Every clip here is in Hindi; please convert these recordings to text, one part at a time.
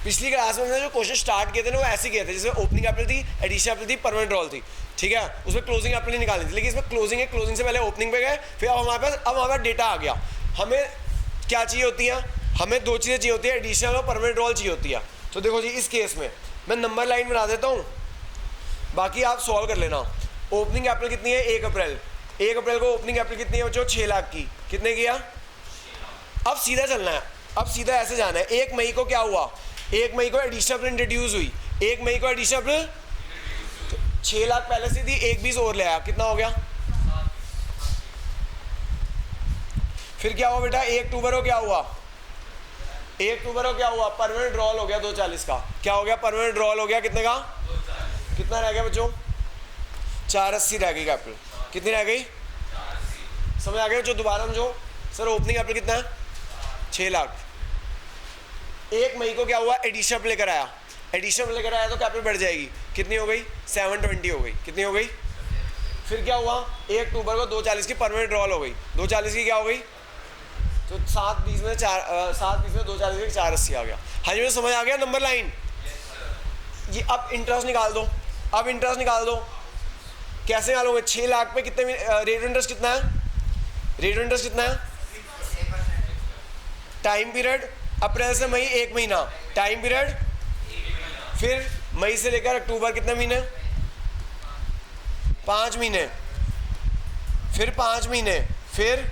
पिछली क्लास में हमने जो क्वेश्चन स्टार्ट किए थे ना वो ऐसे किए थे, जिसमें ओपनिंग कैपिटल थी, एडिशन कैपिटल थी, परमानेंट रोल थी, ठीक है, उसमें क्लोजिंग कैपिटल निकालनी थी, लेकिन इसमें क्लोजिंग है, क्लोजिंग से पहले ओपनिंग पे गए, फिर अब हमारे पास डेटा आ गया। हमें क्या चाहिए होती है, हमें दो चीज़ें चाहिए होती है, एडिशनल और परमानेंट रोल चाहिए होती है। तो देखो जी इस केस में मैं नंबर लाइन बना देता हूँ, बाकी आप सॉल्व कर लेना। ओपनिंग कैपिटल कितनी है 1 अप्रैल, 1 अप्रैल को ओपनिंग कैपिटल कितनी है बच्चों 6 लाख की, कितने किया। अब सीधा चलना है, अब सीधा ऐसे जाना है। 1 मई को क्या हुआ, 1 मई को एडिशनल इंट्रोड्यूस हुई, 1 मई को एडिशनल 6 लाख पहले से थी, 1 20 और ले आया, कितना हो गया। फिर क्या हुआ बेटा 1 अक्टूबर को क्या हुआ, 1 अक्टूबर को क्या हुआ, परमानेंट रोल हो गया 240 का, क्या हो गया परमानेंट रोल हो गया, कितने का, कितना रह गया बच्चों 480 रह गई कैपिटल, कितनी रह गई, समझ आ गया बच्चों। दोबारा हम जो सर ओपनिंग कैपिटल कितना है 6 लाख, 1 मई को क्या हुआ एडिशन लेकर आया, एडिशन लेकर आया तो कैपिटल बढ़ जाएगी, कितनी हो गई 720 हो गई, कितनी हो गई। फिर क्या हुआ 1 अक्टूबर को 240 की परमानेंट रोल हो गई, 240 की क्या हो गई, तो 720 में 240 की 480 आ गया। हाँ जी समझ आ गया नंबर लाइन। ये अब इंटरेस्ट निकाल दो, अब इंटरेस्ट निकाल दो, कैसे निकालोगे 6 लाख पे कितने रेट इंटरेस्ट कितना है, रेट इंटरेस्ट कितना है, टाइम पीरियड अप्रैल से मई 1 महीना, टाइम पीरियड, फिर मई से लेकर अक्टूबर कितने महीने 5 महीने, फिर 5 महीने, फिर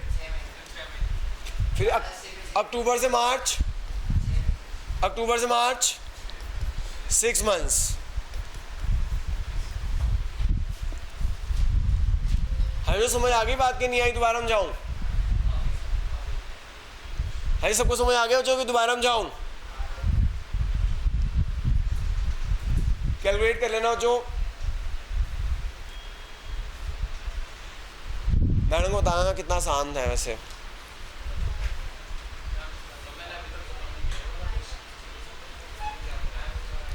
अक्टूबर से मार्च, अक्टूबर से मार्च 6 मंथ्स। हमें समझ आ गई बात की नहीं आई, दोबारा हम जाऊं, हमें सबको समझ आ गया जो कि दोबारा हम जाऊं, कैलकुलेट कर लेना जो मैडम को बताना कितना आसान है वैसे।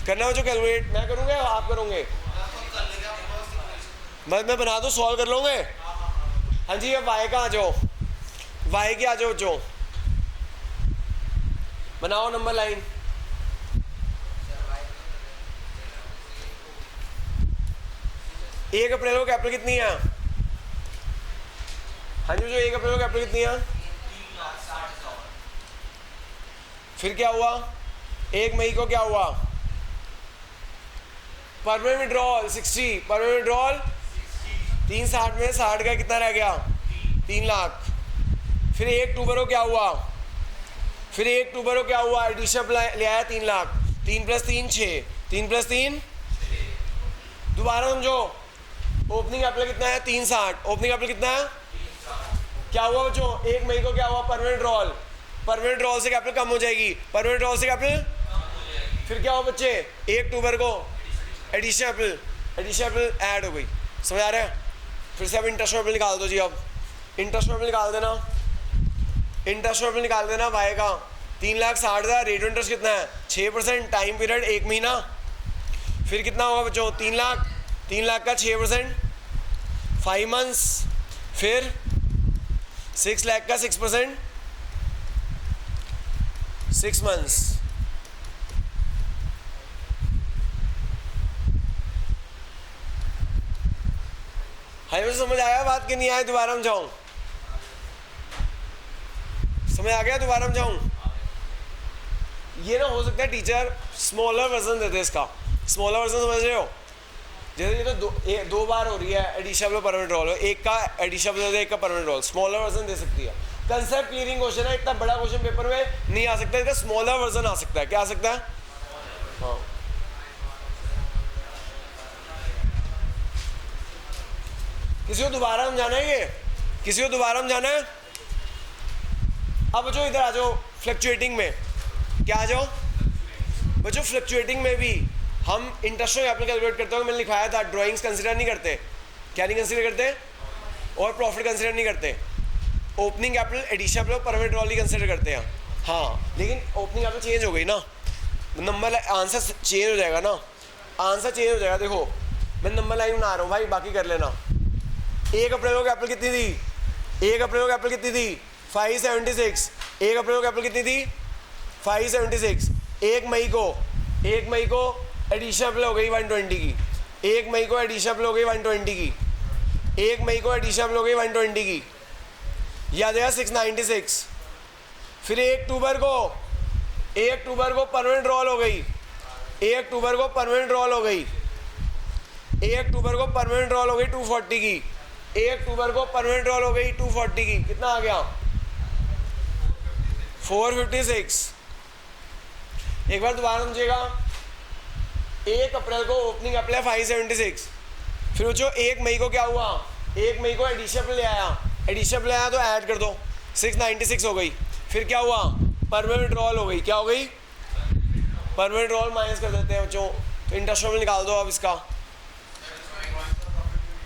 करना हो जो कैलकुलेट मैं करूँगा या आप करोगे, मैं बना दूँ सॉल्व कर लोगे। हाँ जी अब वाई का आ जाओ, वाई के आ जाओ जो बनाओ नंबर लाइन। एक अप्रैल को कैपिटल कितनी है, हाँ जी जो 1 अप्रैल को कैपिटल कितनी है, फिर क्या हुआ 1 मई को क्या हुआ परमानेंट विड्रॉल 60, परमानेंट विड्रॉल 360 में 60 का कितना रह गया 3 लाख। फिर 1 अक्टूबर को क्या हुआ, फिर 1 अक्टूबर को क्या हुआ एडिशन ले आया 3 लाख, 3 + 3 6, 3 + 3 दोबारा समझो ओपनिंग कैपिटल कितना है 360, ओपनिंग कैपिटल कितना है, क्या हुआ बच्चों 1 मई को क्या हुआ परमानेंट रोल, परमानेंट रोल से कैपिटल कम हो जाएगी, परमानेंट रोल से कैपिटल, फिर क्या हुआ बच्चे 1 अक्टूबर को एडिशन कैपिटल ऐड हो गई, समझ आ रहा है। फिर से अब इंटरेस्ट कैपिटल निकाल दो जी, अब इंटरेस्ट कैपिटल निकाल देना, इंटरेस्ट कैपिटल निकाल देना वाई का 3,60,000, रेट ऑफ इंटरेस्ट कितना है 6%, टाइम पीरियड 1 महीना, फिर कितना होगा बच्चों 3 लाख, 3 लाख का 6% 5 मंथ्स, फिर 6 लाख का 6% 6 मंथ्स। हाई मुझे समझ आया बात कि नहीं आया, दोबारा हम जाऊं, समझ आ गया दोबारा हम जाऊं। ये ना हो सकता है टीचर स्मॉलर वर्जन देते इसका, स्मॉलर वर्जन समझ रहे हो, जैसे ये तो दो बार हो रही है एडिशन परमानेंट रोल, एक का एडिशन एक का परमानेंट रोल, स्मॉलर वर्जन दे सकती है। कंसेप्ट क्लियरिंग क्वेश्चन है, इतना बड़ा क्वेश्चन पेपर में नहीं आ सकता, इसका स्मॉलर वर्जन आ सकता है, क्या आ सकता है, हाँ किसी को दोबारा हम जाना है, ये किसी को दोबारा हम जाना है। अब बच्चों इधर आ जाओ, फ्लक्चुएटिंग में क्या आ जाओ बच्चों, फ्लक्चुएटिंग में भी हम इंटरेस्ट कैपिटल कैलकुलेट करते हो, मैंने लिखाया था ड्राइंग्स कंसीडर नहीं करते, क्या नहीं कंसीडर करते, और प्रॉफिट कंसीडर नहीं करते, opening capital addition capital permanent role ही कंसीडर करते हैं। हाँ लेकिन ओपनिंग कैपिटल चेंज हो गई ना, नंबर आंसर चेंज हो जाएगा ना, आंसर चेंज हो जाएगा। देखो मैं नंबर लाइन बना रहा हूँ भाई, बाकी कर लेना। 1 अप्रैल को कैपिटल कितनी थी, 1 अप्रैल को कैपिटल कितनी थी 576, 1 अप्रैल को कैपिटल कितनी थी 576, 1 मई को 1 मई को एडिशनल हो गई 120 की, 1 मई को एडिशनल हो गई 120 की, 1 मई को एडिशनल हो गई 120 की, याद है 696। फिर 1 अक्टूबर को परमानेंट रोल हो गई, 1 अक्टूबर को परमानेंट रोल हो गई, 1 अक्टूबर को परमानेंट रोल हो गई 240 की, 1 अक्टूबर को परमानेंट रोल हो गई 240 की, कितना आ गया 456। एक बार दोबारा समझिएगा, 1 अप्रैल को ओपनिंग अप्लाई 576। फिर वो जो 1 मई को क्या हुआ, 1 मई को एडिशनल ले आया, एडिशनल ले आया तो ऐड कर दो 696 हो गई। फिर क्या हुआ, परमानेंट रोल हो गई, क्या हो गई परमानेंट रोल माइनस कर देते हैं बच्चों, तो इंटरेस्ट निकाल दो अब इसका।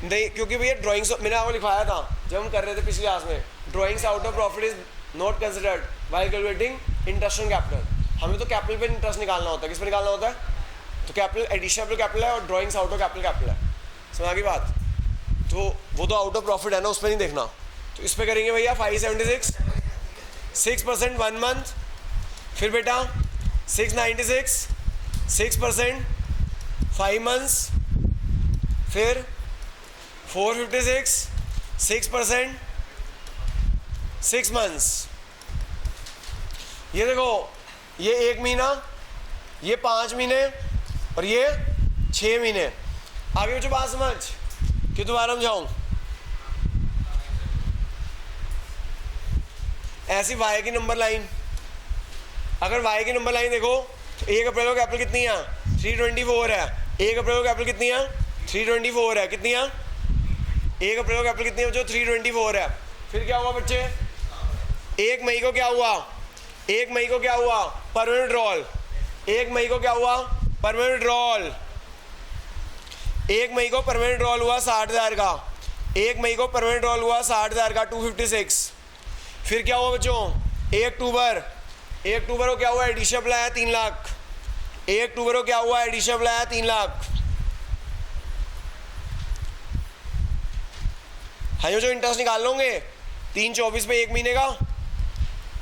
नहीं, क्योंकि भैया ड्राइंग्स मैंने आपको लिखवाया था जब हम कर रहे थे पिछले क्लास में, drawings out of profit is not considered while calculating interest on capital. हमें तो कैपिटल पे इंटरेस्ट निकालना होता है, किस पे निकालना होता है, तो कैपिटल एडिशनल कैपिटल है और ड्राइंग्स आउट ऑफ कैपिटल है, समझ की बात। तो वो तो आउट ऑफ प्रॉफिट है ना, उस पर नहीं देखना, तो इस पर करेंगे भैया 576, 6% 1 मंथ, फिर बेटा 696, 6% 5 मंथ्स, फिर 456, 6% 6 मंथ्स। ये देखो, ये 1 महीना, ये 5 महीने और ये 6 महीने। आगे बच्चों बात समझ कि दोबारा समझाऊं, ऐसी वाई की नंबर लाइन, अगर वाई की नंबर लाइन देखो तो 1 अप्रैल को कैपिटल कितनी है 324 है, 1 अप्रैल को कैपिटल कितनी है 324 है, कितनी है 1 अप्रैल को कैपिटल कितनी है बच्चों 324 है। फिर क्या हुआ बच्चे, 1 मई को क्या हुआ, 1 मई को क्या हुआ परमानेंट रोल, 1 मई को क्या हुआ परमानेंट रोल, 1 मई को परमानेंट रोल हुआ 60,000 का, 1 मई को परमानेंट रोल हुआ 60,000 का 256। फिर क्या हुआ बच्चों, 1 अक्टूबर को क्या हुआ एडिशनल आया 3 लाख, 1 अक्टूबर को क्या हुआ एडिशनल आया 3 लाख। हाँ जो इंटरेस्ट निकाल लोगे 324 पे 1 महीने का,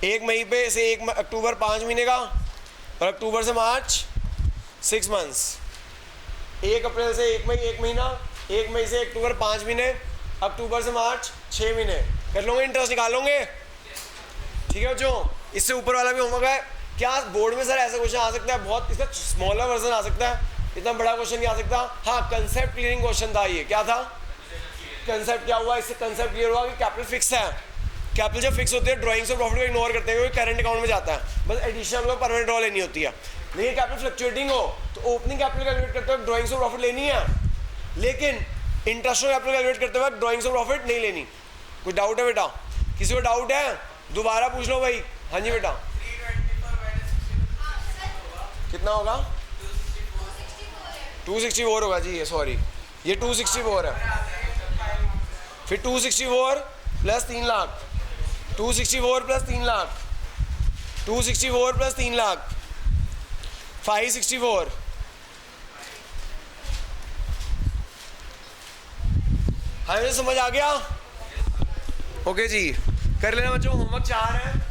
1 मई पे से 1 अक्टूबर 5 महीने का, और अक्टूबर से मार्च 6 मंथ्स, 1 अप्रैल से 1 मई 1 महीना, 1 मई से अक्टूबर 5 महीने, अक्टूबर से मार्च 6 महीने। कर लोगे इंटरेस्ट निकाल लोगे, ठीक है बच्चों। इससे ऊपर वाला भी होमवर्क है। क्या बोर्ड में सर ऐसा क्वेश्चन आ सकता है, बहुत इसका स्मॉलर वर्जन आ सकता है, इतना बड़ा क्वेश्चन नहीं आ सकता। हाँ कंसेप्ट क्लियरिंग क्वेश्चन था ये, क्या था कंसेप्ट, क्या हुआ इससे कंसेप्ट क्लियर हुआ कि कैपिटल फिक्स है, कैपिटल जब फिक्स होती है ड्राइंग्स ऑफ प्रॉफिट को इग्नोर करते हैं क्योंकि करंट अकाउंट में जाता है, बस एडिशनल को परमानेंट रॉ लेनी होती है। लेकिन कैपिटल फ्लक्चुएटिंग हो तो ओपनिंग कैपिटल कैलकुलेट करते वक्त ड्राइंग्स ऑफ प्रॉफिट लेनी है, लेकिन इंटरेस्ट कैपिटल कैलकुलेट करते वक्त ड्राइंग्स ऑफ प्रॉफिट नहीं लेनी। कोई डाउट है बेटा, किसी को डाउट है दोबारा पूछ लो भाई। हाँ जी बेटा, कितना होगा 264 होगा जी, ये सॉरी ये 264 है, फिर 264 plus 3 lakh, 264 plus 3 lakh, 264 plus 3 lakh 564। हाँ मुझे समझ आ गया, ओके जी कर लेना बच्चों। होमवर्क 4 है।